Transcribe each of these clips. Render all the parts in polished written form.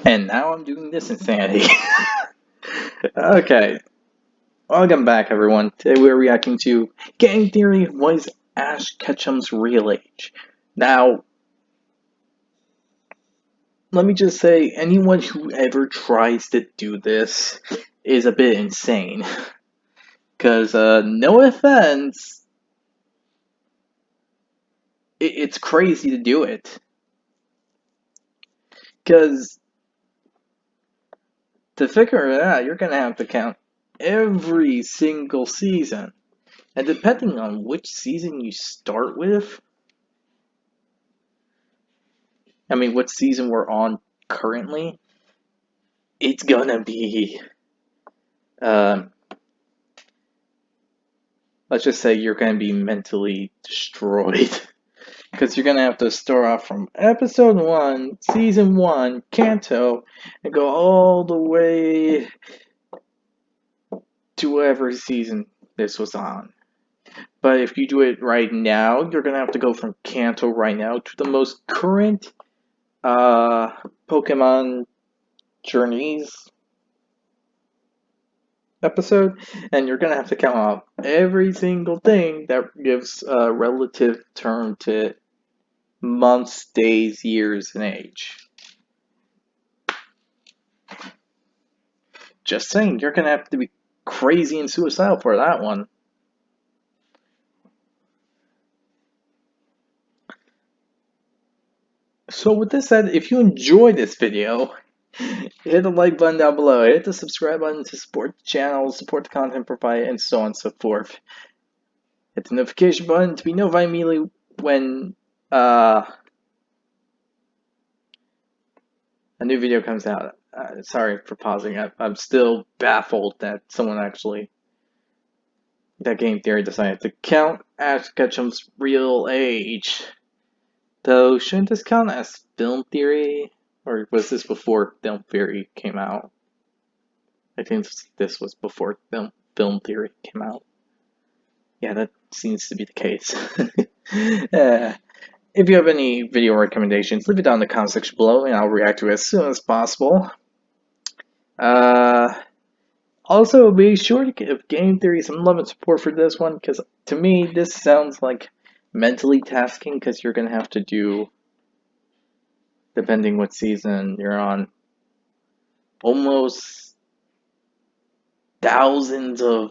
And now I'm doing this insanity. Okay, welcome back everyone. Today we're reacting to Game Theory, what is Ash Ketchum's real age? Now, let me just say, anyone who ever tries to do this is a bit insane. Because, no offense, it's crazy to do it. Because to figure it out, you're gonna have to count every single season. And depending on which season you start with, I mean, what season we're on currently, it's gonna be, uh, let's just say you're gonna be mentally destroyed. Because you're gonna have to start off from episode 1, season 1, Kanto, and go all the way to whatever season this was on. But if you do it right now, you're gonna have to go from Kanto right now to the most current Pokemon Journeys episode, and you're gonna have to count off every single thing that gives a relative term to months, days, years, and age. Just saying, you're gonna have to be crazy and suicidal for that one. So with this said, if you enjoyed this video, hit the like button down below, hit the subscribe button to support the channel, support the content provided, and so on and so forth. Hit the notification button to be notified immediately when a new video comes out. Sorry for pausing. I'm still baffled that that Game Theory decided to count Ash Ketchum's real age. Though, shouldn't this count as film theory? Or was this before film theory came out? I think this was before film theory came out. Yeah, that seems to be the case. If you have any video recommendations, leave it down in the comment section below and I'll react to it as soon as possible. Also, be sure to give Game Theory some love and support for this one, because to me, this sounds like mentally tasking, because you're going to have to do, depending what season you're on, almost thousands of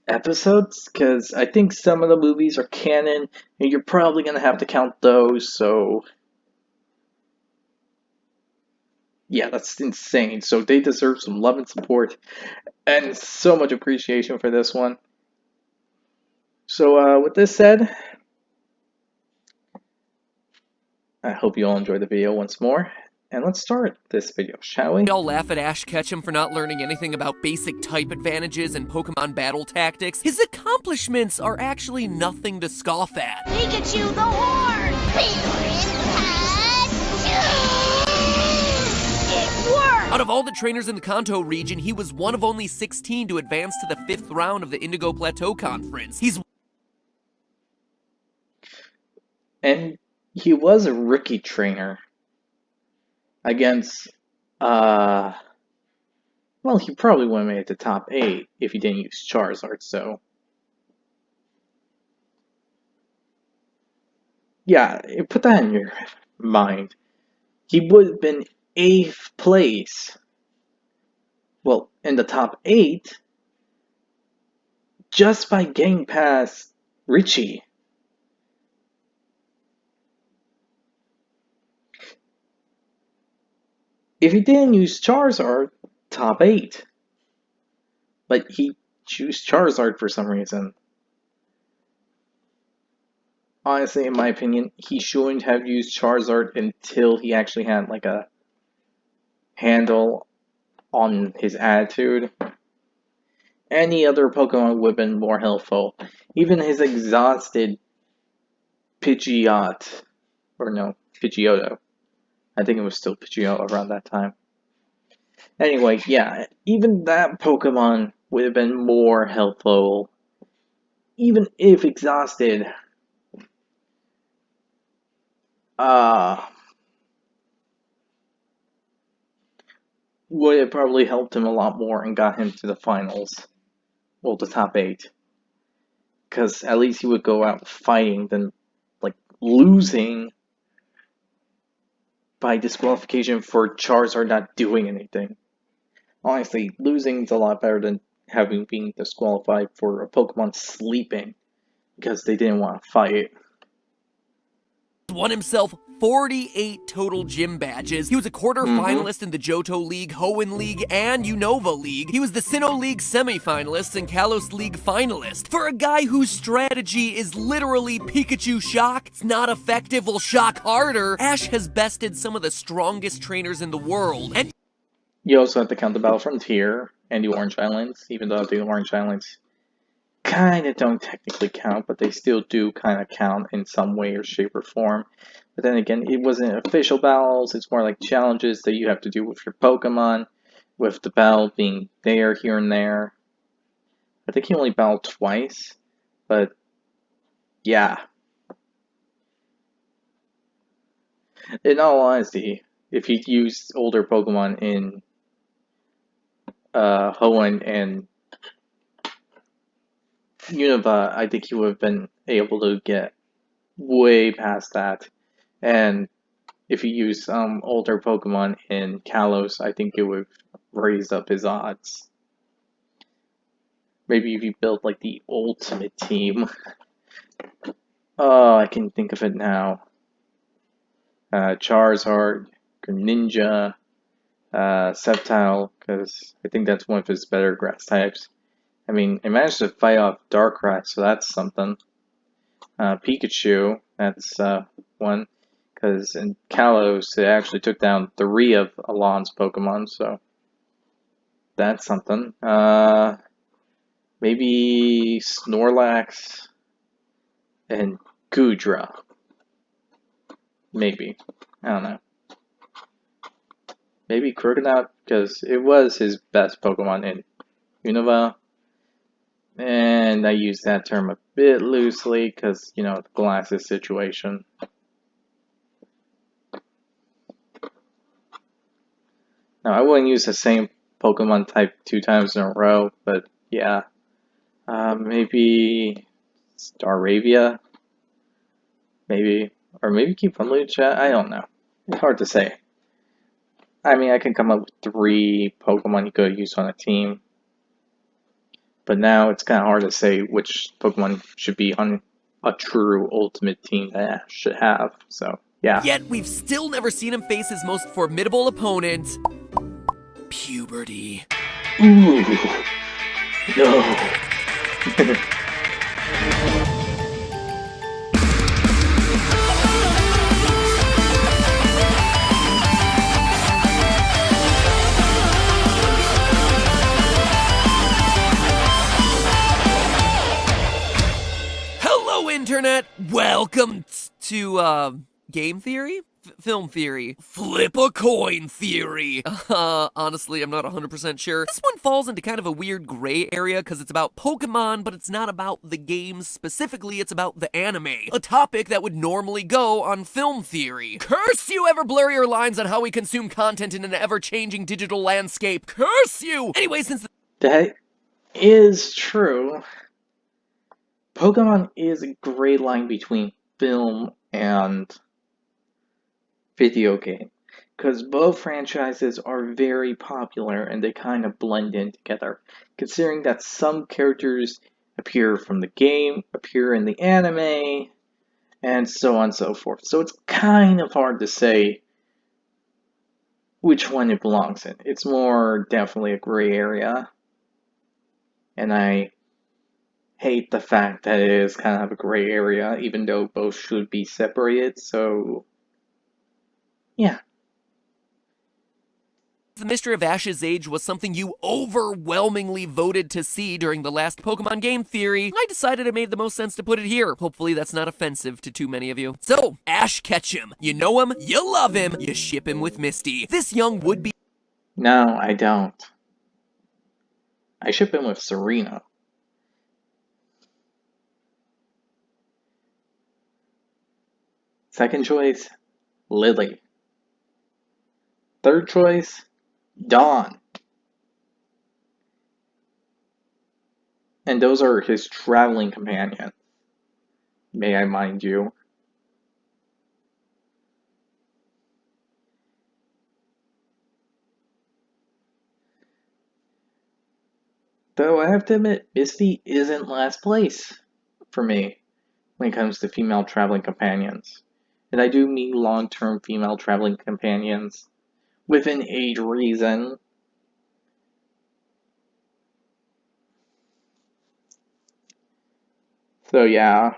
episodes, because I think some of the movies are canon, and you're probably going to have to count those, so yeah, that's insane. So they deserve some love and support, and so much appreciation for this one. So with this said, I hope you all enjoyed the video once more, and let's start this video, shall we? We all laugh at Ash Ketchum for not learning anything about basic type advantages and Pokemon battle tactics. His accomplishments are actually nothing to scoff at. Pikachu the horn! It worked! Out of all the trainers in the Kanto region, he was one of only 16 to advance to the 5th round of the Indigo Plateau Conference. And he was a rookie trainer against, well, he probably would have made it to top 8 if he didn't use Charizard, so. Yeah, put that in your mind. He would have been 8th place. Well, in the top 8, just by getting past Richie. If he didn't use Charizard, top 8. But he chose Charizard for some reason. Honestly, in my opinion, he shouldn't have used Charizard until he actually had like a handle on his attitude. Any other Pokemon would have been more helpful. Even his exhausted Pidgeot, or no, Pidgeotto. I think it was still Pidgeotto around that time. Anyway, yeah, even that Pokemon would have been more helpful, even if exhausted. would have probably helped him a lot more and got him to the finals. Well, the top 8. Because at least he would go out fighting than, like, losing by disqualification for Charizard not doing anything. Honestly, losing is a lot better than having been disqualified for a Pokemon sleeping because they didn't want to fight. Won himself 48 total gym badges. He was a quarter-finalist in the Johto League, Hoenn League, and Unova League. He was the Sinnoh League semifinalist and Kalos League finalist. For a guy whose strategy is literally Pikachu shock, it's not effective, will shock harder, Ash has bested some of the strongest trainers in the world. And you also have to count the Battle Frontier and the Orange Islands, even though the Orange Islands kind of don't technically count, but they still do kind of count in some way or shape or form. But then again, it wasn't official battles, it's more like challenges that you have to do with your Pokemon, with the battle being there, here, and there. I think he only battled twice, but yeah. In all honesty, if he used older Pokemon in Hoenn and Unova, I think he would have been able to get way past that. And if he used older Pokemon in Kalos, I think it would have raised up his odds. Maybe if you built like the ultimate team. Oh, I can think of it now. Charizard, Greninja, Sceptile, because I think that's one of his better grass types. I mean, it managed to fight off Darkrai, so that's something. Pikachu, that's one, because in Kalos, it actually took down 3 of Alon's Pokemon, so that's something. Maybe Snorlax and Goodra. Maybe. I don't know. Maybe Croconaut, because it was his best Pokemon in Unova. And I use that term a bit loosely, because, you know, the glasses situation. Now, I wouldn't use the same Pokemon type 2 times in a row, but yeah. Maybe Staravia? Maybe. Or maybe keep on Lucha? I don't know. It's hard to say. I mean, I can come up with 3 Pokemon you could use on a team. But now it's kind of hard to say which Pokemon should be on a true ultimate team that Ash should have. So, yeah. yet we've still never seen him face his most formidable opponent, puberty. Ooh. No. Hello, Internet! Welcome to, game theory? Film theory. Flip a coin theory. Honestly, I'm not 100% sure. This one falls into kind of a weird gray area because it's about Pokemon, but it's not about the games specifically, it's about the anime. A topic that would normally go on film theory. Curse you, ever blurrier lines on how we consume content in an ever-changing digital landscape. Curse you! Anyway, since That is true. Pokemon is a gray line between film and video game, because both franchises are very popular and they kind of blend in together, considering that some characters appear from the game, appear in the anime, and so on and so forth. So it's kind of hard to say which one it belongs in. It's more definitely a gray area, and I hate the fact that it is kind of a gray area, even though both should be separated, so yeah. the mystery of Ash's age was something you overwhelmingly voted to see during the last Pokemon game theory, I decided it made the most sense to put it here. Hopefully that's not offensive to too many of you. So, Ash Ketchum. You know him, you love him, you ship him with Misty. This young would-be No, I don't. I ship him with Serena. Second choice, Lily. Third choice, Dawn. And those are his traveling companions. May I mind you. Though I have to admit, Misty isn't last place for me when it comes to female traveling companions. And I do mean long-term female traveling companions within age reason. So yeah.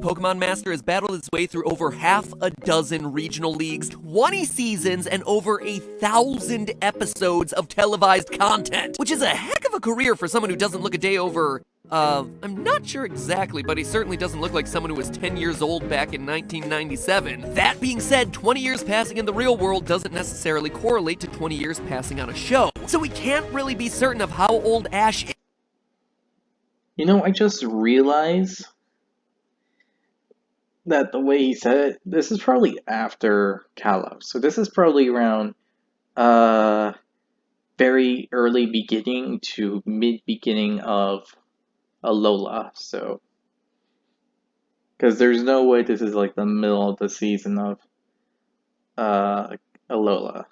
Pokemon Master has battled its way through over half a dozen regional leagues, 20 seasons, and over 1,000 episodes of televised content, which is a heck of a career for someone who doesn't look a day over, I'm not sure exactly, but he certainly doesn't look like someone who was 10 years old back in 1997. That being said, 20 years passing in the real world doesn't necessarily correlate to 20 years passing on a show, so we can't really be certain of how old Ash is. You know, I just realized that the way he said it, this is probably after Kalos. So this is probably around very early beginning to mid beginning of Alola. So because there's no way this is like the middle of the season of Alola.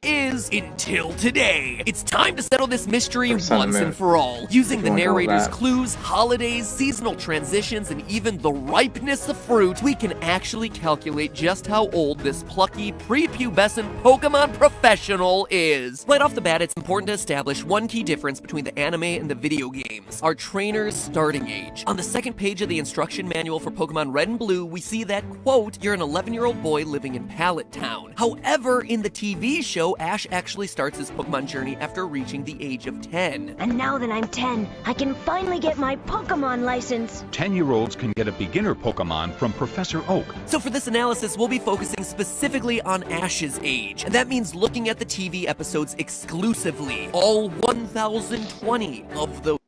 Is until today. It's time to settle this mystery Or Sun and once and Moon, for all. Using if the you wanna call it narrator's that. clues, holidays, seasonal transitions, and even the ripeness of fruit, we can actually calculate just how old this plucky, prepubescent Pokemon professional is. Right off the bat, it's important to establish one key difference between the anime and the video games: our trainer's starting age. On the second page of the instruction manual for Pokemon Red and Blue, we see that, quote, you're an 11-year-old boy living in Pallet Town. However, in the TV show, Ash actually starts his Pokemon journey after reaching the age of 10. And now that I'm 10, I can finally get my Pokemon license. 10-year-olds can get a beginner Pokemon from Professor Oak. So for this analysis, we'll be focusing specifically on Ash's age. And that means looking at the TV episodes exclusively. All 1,020 of those.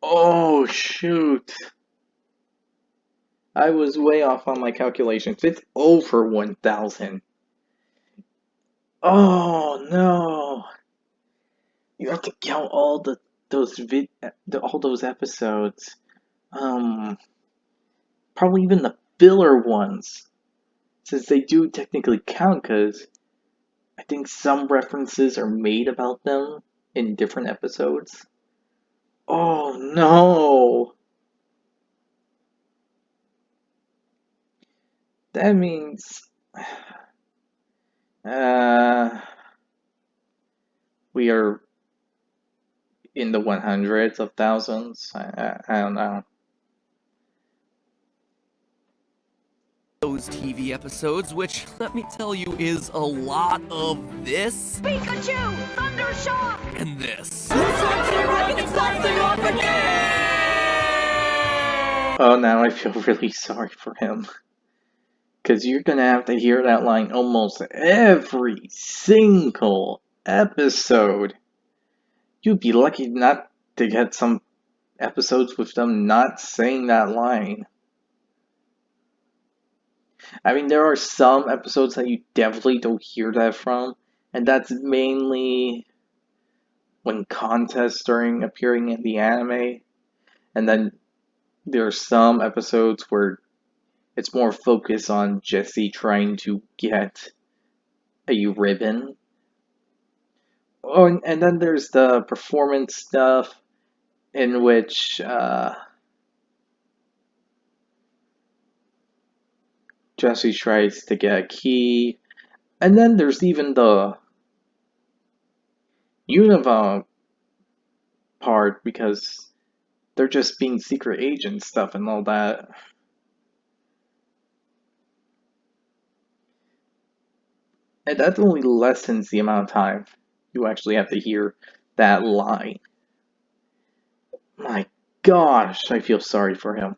Oh shoot. I was way off on my calculations. It's over 1,000. Oh no. You have to count all all those episodes. Probably even the filler ones, since they do technically count, because I think some references are made about them in different episodes. Oh no! That means we are in the 100s of thousands. I don't know. Those TV episodes, which, let me tell you, is a lot of this Pikachu! Thunder Shock! and this. Oh, now I feel really sorry for him. Because you're gonna have to hear that line almost every single episode. You'd be lucky not to get some episodes with them not saying that line. I mean, there are some episodes that you definitely don't hear that from, and that's mainly when contests during appearing in the anime, and then there are some episodes where it's more focused on Jesse trying to get a ribbon. Oh, and then there's the performance stuff in which Jesse tries to get a key, and then there's even the Unova part because they're just being secret agent stuff and all that. And that only lessens the amount of time you actually have to hear that line. My gosh, I feel sorry for him.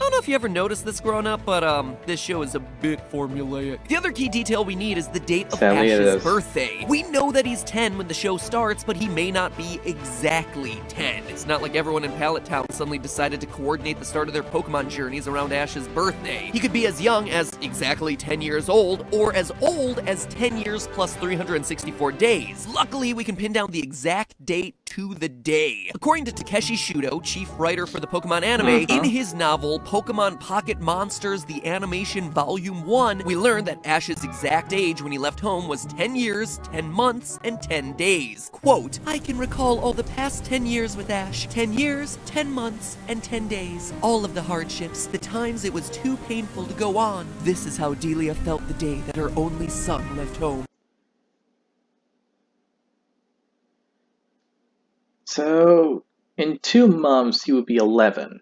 I don't know if you ever noticed this growing up, but this show is a bit formulaic. The other key detail we need is the date of Sadly, it Ash's is. birthday. We know that he's 10 when the show starts, but he may not be exactly 10. It's not like everyone in Pallet Town suddenly decided to coordinate the start of their Pokemon journeys around Ash's birthday. He could be as young as exactly 10 years old, or as old as 10 years plus 364 days. Luckily, we can pin down the exact date to the day. According to Takeshi Shudo, chief writer for the Pokemon anime, in his novel Pokemon Pocket Monsters: The Animation Volume 1, we learn that Ash's exact age when he left home was 10 years, 10 months, and 10 days. Quote, "I can recall all the past 10 years with Ash. 10 years, 10 months, and 10 days. All of the hardships, the times it was too painful to go on. This is how Delia felt the day that her only son left home." So, in 2 months, he would be 11.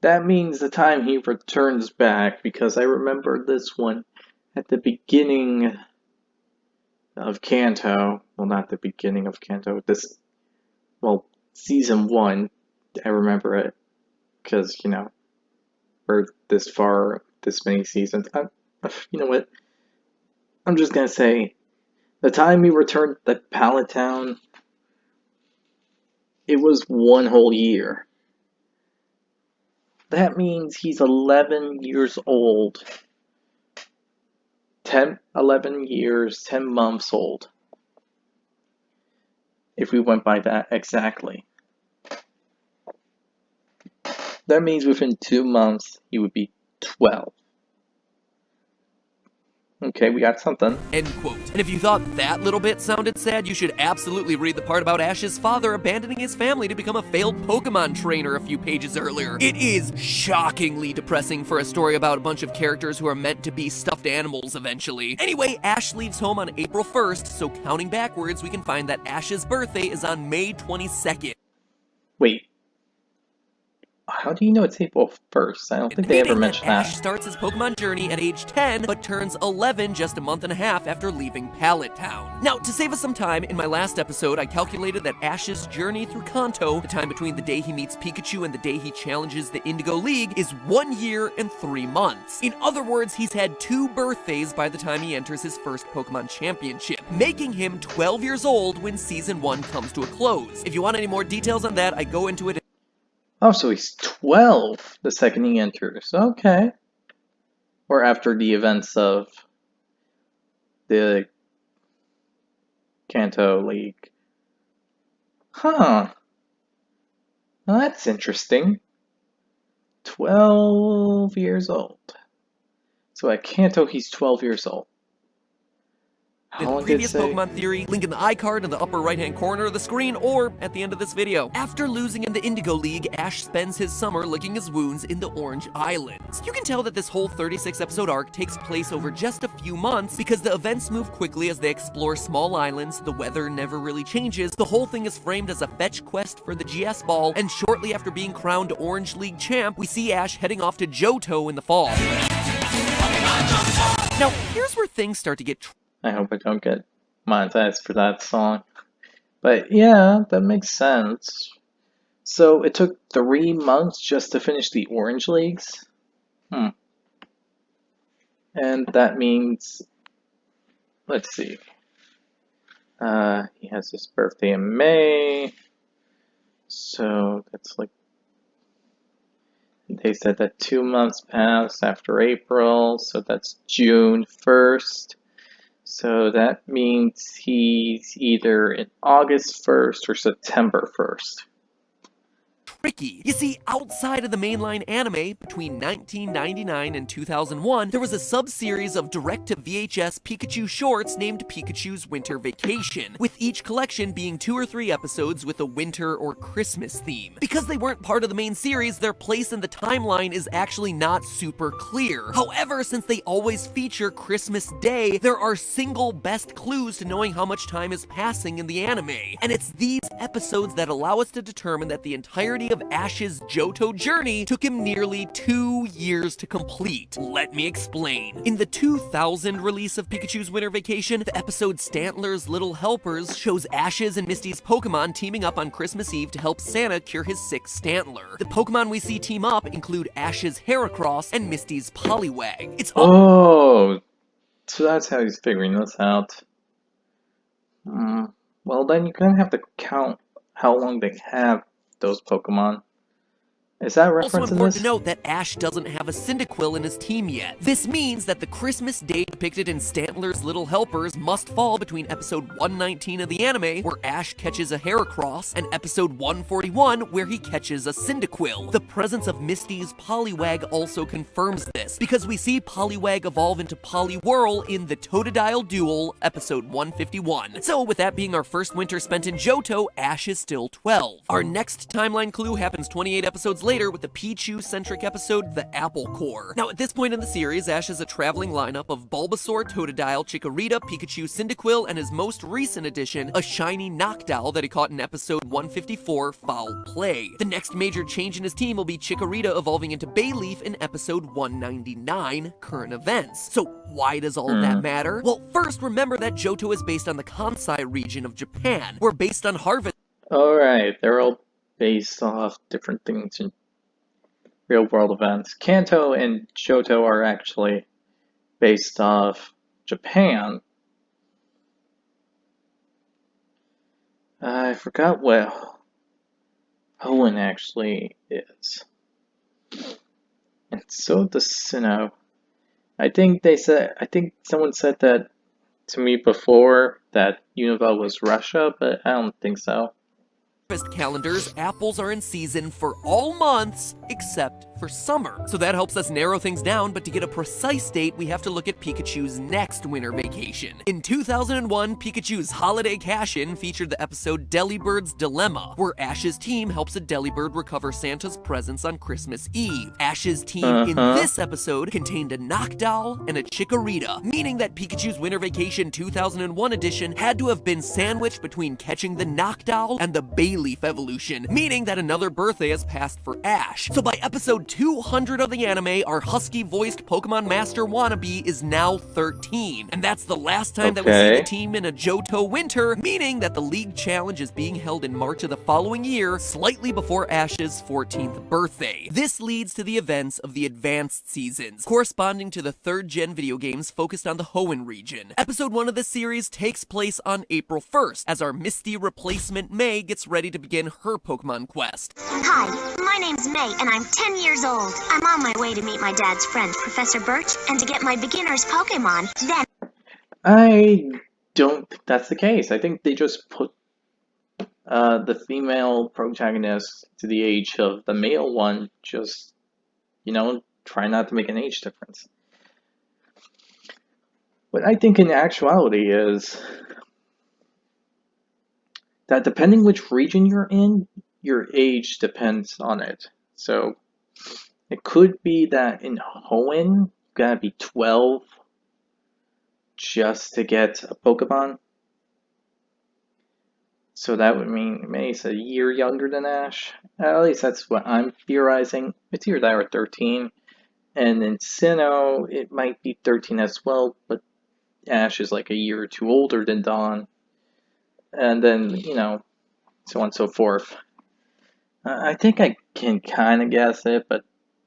That means the time he returns back, because I remember this one at the beginning of Kanto. Well, not the beginning of Kanto. Season 1, I remember it. Because, we're this far, this many seasons. You know what? I'm just gonna say, the time he returned to Pallet Town, it was 1 whole year. That means he's 11 years old. 11 years, 10 months old. If we went by that exactly. That means within 2 months, he would be 12. Okay, we got something. End quote. And if you thought that little bit sounded sad, you should absolutely read the part about Ash's father abandoning his family to become a failed Pokemon trainer a few pages earlier. It is shockingly depressing for a story about a bunch of characters who are meant to be stuffed animals eventually. Anyway, Ash leaves home on April 1st, so counting backwards, we can find that Ash's birthday is on May 22nd. Wait. How do you know it's April 1st? I don't think they ever mentioned that. Ash starts his Pokemon journey at age 10, but turns 11 just a month and a half after leaving Pallet Town. Now, to save us some time, in my last episode, I calculated that Ash's journey through Kanto, the time between the day he meets Pikachu and the day he challenges the Indigo League, is 1 year and 3 months. In other words, he's had 2 birthdays by the time he enters his first Pokemon Championship, making him 12 years old when Season 1 comes to a close. If you want any more details on that, I go into it. Oh, so he's 12 the second he enters. Okay. Or after the events of the Kanto League. Huh. Well, that's interesting. 12 years old. So at Kanto, he's 12 years old. In the previous Pokemon Theory, link in the iCard in the upper right-hand corner of the screen, or at the end of this video. After losing in the Indigo League, Ash spends his summer licking his wounds in the Orange Islands. You can tell that this whole 36-episode arc takes place over just a few months because the events move quickly as they explore small islands, the weather never really changes, the whole thing is framed as a fetch quest for the GS Ball, and shortly after being crowned Orange League champ, we see Ash heading off to Johto in the fall. Now, here's where things start to get I hope I don't get monetized for that song. But yeah, that makes sense. So it took 3 months just to finish the Orange Leagues? And that means, let's see. He has his birthday in May. So that's like, they said that 2 months passed after April. So that's June 1st. So that means he's either in August 1st or September 1st. Tricky. You see, outside of the mainline anime, between 1999 and 2001, there was a sub-series of direct-to-VHS Pikachu shorts named Pikachu's Winter Vacation, with each collection being 2 or 3 episodes with a winter or Christmas theme. Because they weren't part of the main series, their place in the timeline is actually not super clear. However, since they always feature Christmas Day, there are single best clues to knowing how much time is passing in the anime. And it's these episodes that allow us to determine that the entirety of Ash's Johto journey took him nearly 2 years to complete. Let me explain. In the 2000 release of Pikachu's Winter Vacation, the episode Stantler's Little Helpers shows Ash's and Misty's Pokemon teaming up on Christmas Eve to help Santa cure his sick Stantler. The Pokemon we see team up include Ash's Heracross and Misty's Poliwag. It's Oh, so that's how he's figuring this out. Well, then you're gonna have to count how long they have those Pokemon. Is that also reference in important this? to note that Ash doesn't have a Cyndaquil in his team yet. This means that the Christmas day depicted in Stantler's Little Helpers must fall between episode 119 of the anime, where Ash catches a Heracross, and episode 141, where he catches a Cyndaquil. The presence of Misty's Poliwag also confirms this, because we see Poliwag evolve into Poliwhirl in the Totodile Duel, episode 151. So with that being our first winter spent in Johto, Ash is still 12. Our next timeline clue happens 28 episodes later with the Pichu-centric episode, The Apple Core. Now, at this point in the series, Ash is a traveling lineup of Bulbasaur, Totodile, Chikorita, Pikachu, Cyndaquil, and his most recent addition, a shiny Noctowl that he caught in episode 154, Foul Play. The next major change in his team will be Chikorita evolving into Bayleaf in episode 199, Current Events. So why does all of that matter? Well, first, remember that Johto is based on the Kansai region of Japan, where based on Harvest... Alright, they're all based off different things in real world events. Kanto and Johto are actually based off Japan. I forgot what Hoenn actually is. And so does Sinnoh. I think someone said that to me before, that Unova was Russia, but I don't think so. calendars, apples are in season for all months except for summer. So that helps us narrow things down, but to get a precise date, we have to look at Pikachu's next winter vacation. In 2001, Pikachu's holiday cash-in featured the episode Delibird's Dilemma, where Ash's team helps a Delibird recover Santa's presents on Christmas Eve. Ash's team in this episode contained a Noctowl and a Chikorita, meaning that Pikachu's Winter Vacation 2001 edition had to have been sandwiched between catching the Noctowl and the Bayleaf evolution, meaning that another birthday has passed for Ash. So by episode 200 of the anime, our husky-voiced Pokemon Master wannabe is now 13. And that's the last time that we see the team in a Johto winter, meaning that the League Challenge is being held in March of the following year, slightly before Ash's 14th birthday. This leads to the events of the advanced seasons, corresponding to the third-gen video games focused on the Hoenn region. Episode 1 of this series takes place on April 1st, as our Misty replacement May gets ready to begin her Pokemon quest. Hi, my name's May, and I'm 10 years old. I'm on my way to meet my dad's friend, Professor Birch, and to get my beginner's Pokemon. Then I don't think that's the case. I think they just put the female protagonist to the age of the male one, just, try not to make an age difference. What I think in actuality is that depending which region you're in, your age depends on it. So it could be that in Hoenn, you gotta be 12 just to get a Pokemon. So that would mean May's a year younger than Ash. At least that's what I'm theorizing. It's either that or 13. And in Sinnoh, it might be 13 as well, but Ash is like a year or two older than Dawn. And then, so on and so forth. I think I can kind of guess it, but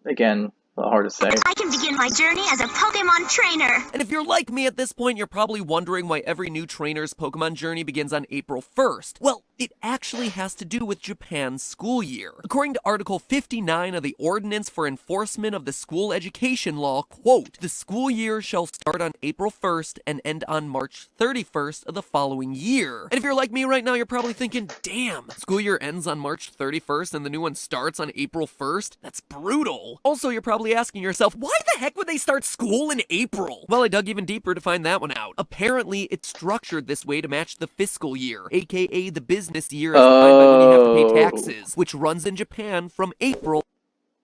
again, a little hard to say. I can begin my journey as a Pokemon trainer. And if you're like me at this point, you're probably wondering why every new trainer's Pokemon journey begins on April 1st. Well, it actually has to do with Japan's school year. According to Article 59 of the Ordinance for Enforcement of the School Education Law, quote, the school year shall start on April 1st and end on March 31st of the following year. And if you're like me right now, you're probably thinking, damn, school year ends on March 31st and the new one starts on April 1st? That's brutal. Also, you're probably asking yourself, why the heck would they start school in April? Well, I dug even deeper to find that one out. Apparently, it's structured this way to match the fiscal year, aka the business year as defined by when you have to pay taxes, which runs in Japan from April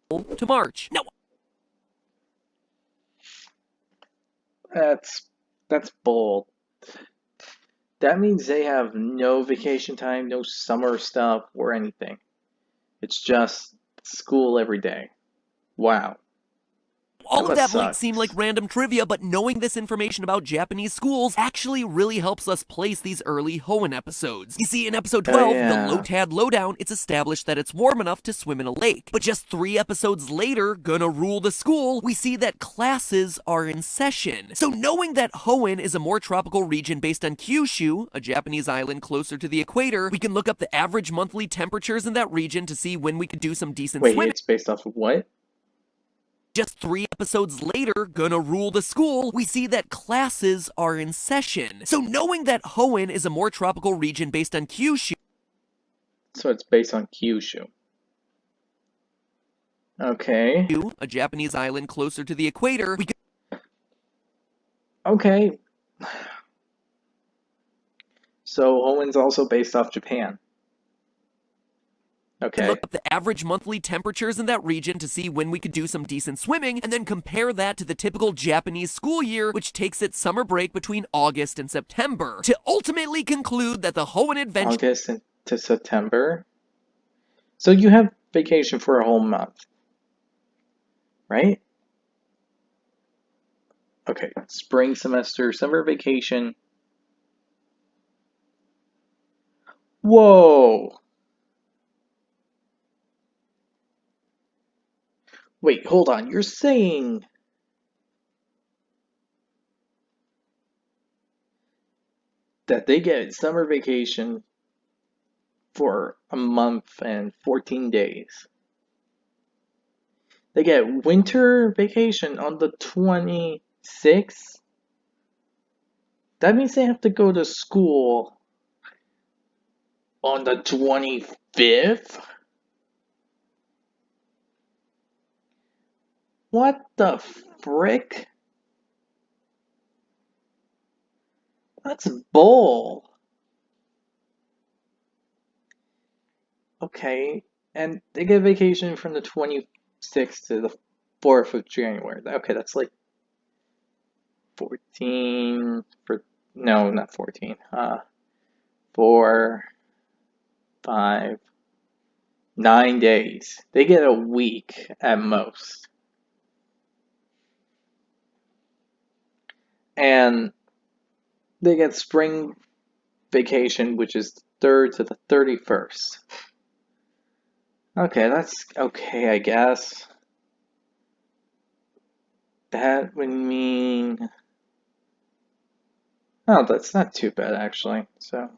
to March. Now, That's bold. That means they have no vacation time, no summer stuff, or anything. It's just school every day. Wow. All of must that might suck. seem like random trivia, but knowing this information about Japanese schools actually really helps us place these early Hoenn episodes. You see, in episode 12, the Yeah. Lotad Lowdown, it's established that it's warm enough to swim in a lake. But just 3 episodes later, Gonna Rule the School, we see that classes are in session. So knowing that Hoenn is a more tropical region based on Kyushu, a Japanese island closer to the equator, we can look up the average monthly temperatures in that region to see when we could do some decent Wait, swimming. it's based off of what? Just 3 episodes later, Gonna Rule the School, we see that classes are in session. So knowing that Hoenn is a more tropical region based on Kyushu, So it's based on Kyushu. Okay. a Japanese island closer to the equator, we can Okay. So Hoenn's also based off Japan. Okay. look up the average monthly temperatures in that region to see when we could do some decent swimming, and then compare that to the typical Japanese school year, which takes its summer break between August and September, to ultimately conclude that the Hoenn adventure August to September. So you have vacation for a whole month, right? Okay, spring semester, summer vacation. Whoa! Wait, hold on. You're saying that they get summer vacation for a month and 14 days. They get winter vacation on the 26th? That means they have to go to school on the 25th? What the frick? That's bull. Okay, and they get vacation from the 26th to the 4th of January. Okay, that's like 14 for, no, not 14. 4, 5, 9 days. They get a week at most. And they get spring vacation, which is the 3rd to the 31st. Okay, that's okay, I guess. That would mean... Oh, that's not too bad, actually. So,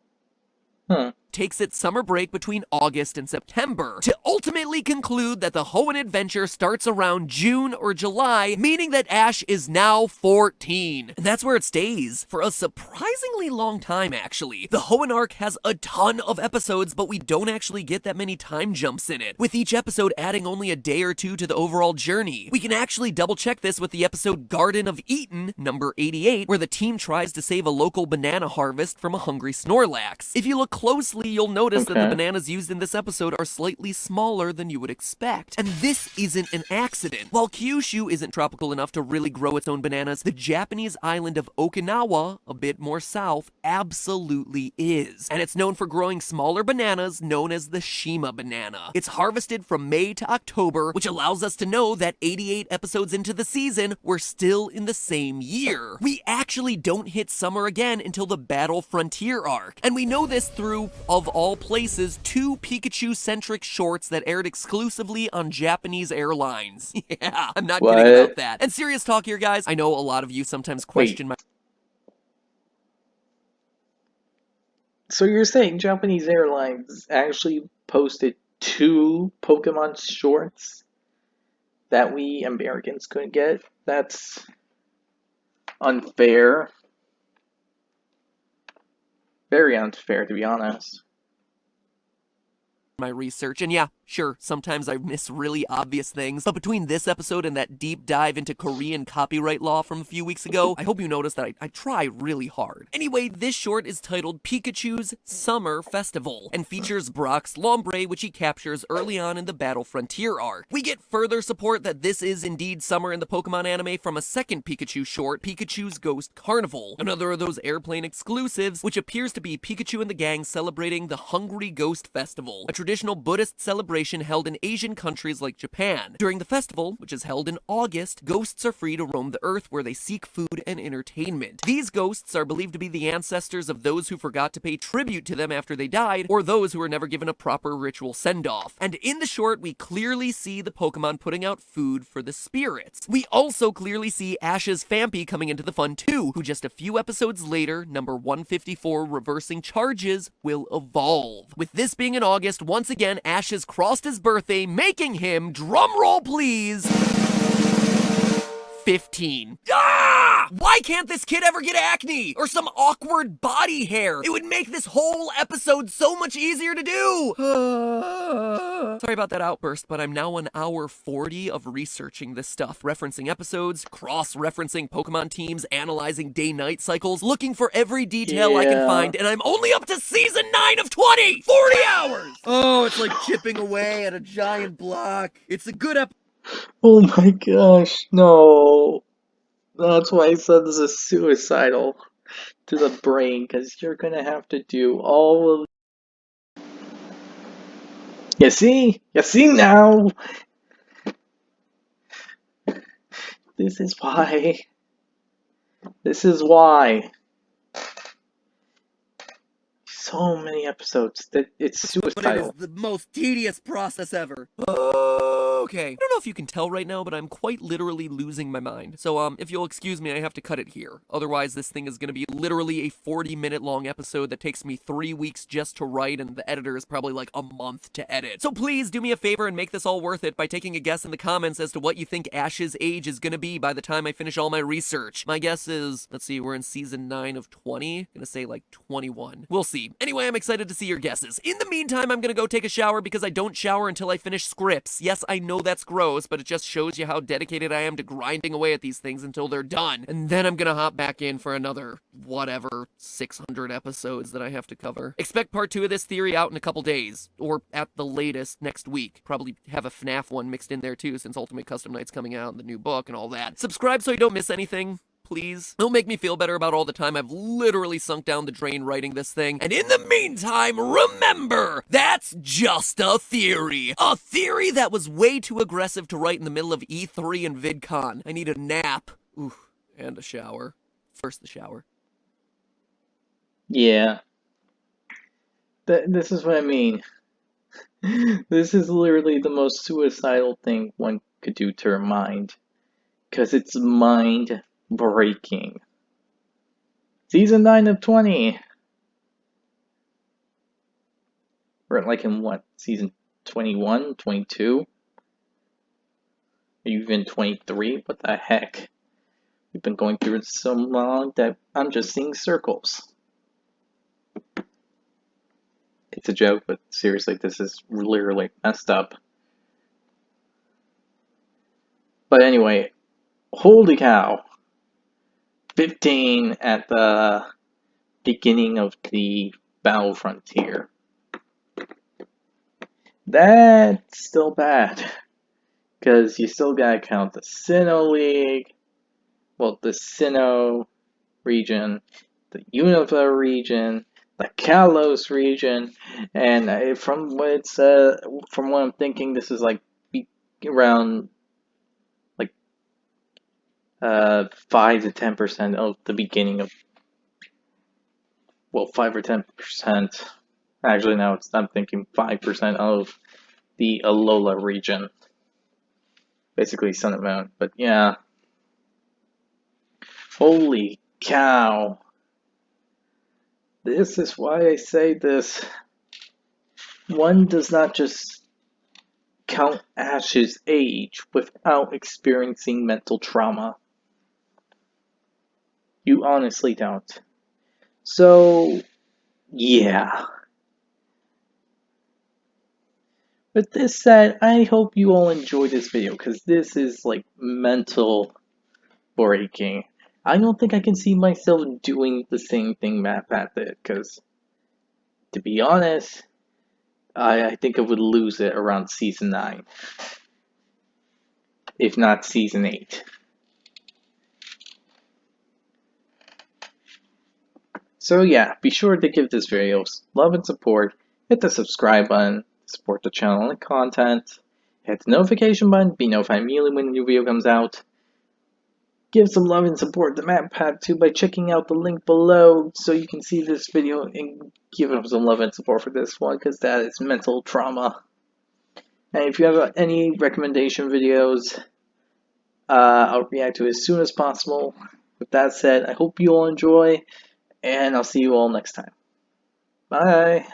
takes its summer break between August and September, to ultimately conclude that the Hoenn adventure starts around June or July, meaning that Ash is now 14. And that's where it stays, for a surprisingly long time, actually. The Hoenn arc has a ton of episodes, but we don't actually get that many time jumps in it, with each episode adding only a day or two to the overall journey. We can actually double check this with the episode Garden of Eden, number 88, where the team tries to save a local banana harvest from a hungry Snorlax. If you look closely, you'll notice that the Okay. bananas used in this episode are slightly smaller than you would expect. And this isn't an accident. While Kyushu isn't tropical enough to really grow its own bananas, the Japanese island of Okinawa, a bit more south, absolutely is. And it's known for growing smaller bananas known as the Shima banana. It's harvested from May to October, which allows us to know that 88 episodes into the season, we're still in the same year. We actually don't hit summer again until the Battle Frontier arc. And we know this through, of all places, 2 Pikachu-centric shorts that aired exclusively on Japanese airlines. Yeah, I'm not kidding What? about that. And serious talk here, guys, I know a lot of you sometimes question my... So you're saying Japanese Airlines actually posted 2 Pokemon shorts that we Americans couldn't get? That's unfair. Very unfair, to be honest. my research, and yeah, Sure, sometimes I miss really obvious things, but between this episode and that deep dive into Korean copyright law from a few weeks ago, I hope you noticed that I try really hard. Anyway, this short is titled Pikachu's Summer Festival, and features Brock's Lombre, which he captures early on in the Battle Frontier arc. We get further support that this is indeed summer in the Pokemon anime from a second Pikachu short, Pikachu's Ghost Carnival, another of those airplane exclusives, which appears to be Pikachu and the gang celebrating the Hungry Ghost Festival, a traditional Buddhist celebration held in Asian countries like Japan. During the festival, which is held in August, ghosts are free to roam the earth where they seek food and entertainment. These ghosts are believed to be the ancestors of those who forgot to pay tribute to them after they died, or those who were never given a proper ritual send-off. And in the short, we clearly see the Pokemon putting out food for the spirits. We also clearly see Ash's Phampi coming into the fun too, who just a few episodes later, number 154, reversing charges, will evolve. With this being in August, once again, Ash has crossed his birthday, making him, drumroll please, 15. Ah! Why can't this kid ever get acne? Or some awkward body hair? It would make this whole episode so much easier to do! Sorry about that outburst, but I'm now on hour 40 of researching this stuff, referencing episodes, cross-referencing Pokemon teams, analyzing day-night cycles, looking for every detail I can Yeah. find, and I'm only up to season 9 of 20! 40 hours! Oh, it's like chipping away at a giant block. It's a good episode. Oh my gosh, no. That's why I said this is suicidal to the brain, because you're gonna have to do all of. You see? You see now? This is why. This is why. So many episodes that it's But it is suicidal. the most tedious process ever. Okay. I don't know if you can tell right now, but I'm quite literally losing my mind. So, if you'll excuse me, I have to cut it here. Otherwise, this thing is gonna be literally a 40-minute long episode that takes me 3 weeks just to write, and the editor is probably like a month to edit. So please do me a favor and make this all worth it by taking a guess in the comments as to what you think Ash's age is gonna be by the time I finish all my research. My guess is, let's see, we're in season 9 of 20. Gonna say like 21. We'll see. Anyway, I'm excited to see your guesses. In the meantime, I'm gonna go take a shower because I don't shower until I finish scripts. Yes, I know that's gross, but it just shows you how dedicated I am to grinding away at these things until they're done. And then I'm gonna hop back in for another, whatever, 600 episodes that I have to cover. Expect part 2 of this theory out in a couple days, or at the latest next week. Probably have a FNAF one mixed in there too, since Ultimate Custom Night's coming out and the new book and all that. Subscribe so you don't miss anything. Please. It'll make me feel better about all the time I've literally sunk down the drain writing this thing. And in the meantime, remember, that's just a theory. A theory that was way too aggressive to write in the middle of E3 and VidCon. I need a nap. Ooh, and a shower. First the shower. Yeah. This is what I mean. This is literally the most suicidal thing one could do to her mind. Because it's mind breaking. Season 9 of 20. We're like in what? Season 21, 22? Even 23? What the heck? We've been going through it so long that I'm just seeing circles. It's a joke, but seriously, this is literally messed up. But anyway, holy cow. 15 at the beginning of the Battle Frontier. That's still bad. Because you still gotta count the Sinnoh League, well, the Sinnoh region, the Unova region, the Kalos region, and from what I'm thinking, this is like around like 5 to 10% of the beginning of, well, 5 or 10%. Actually, no, I'm thinking 5% of the Alola region. Basically, Sun and Moon. But yeah. Holy cow. This is why I say this. One does not just count Ash's age without experiencing mental trauma. You honestly don't. So, yeah. With this said, I hope you all enjoyed this video, because this is like mental breaking. I don't think I can see myself doing the same thing MatPat did, because to be honest, I think I would lose it around season 9, if not season 8. So yeah, be sure to give this video love and support, hit the subscribe button, support the channel and content, hit the notification button, be notified immediately when a new video comes out. Give some love and support to MatPat too by checking out the link below so you can see this video and give him some love and support for this one, because that is mental trauma. And if you have any recommendation videos, I'll react to it as soon as possible. With that said, I hope you all enjoy, and I'll see you all next time. Bye!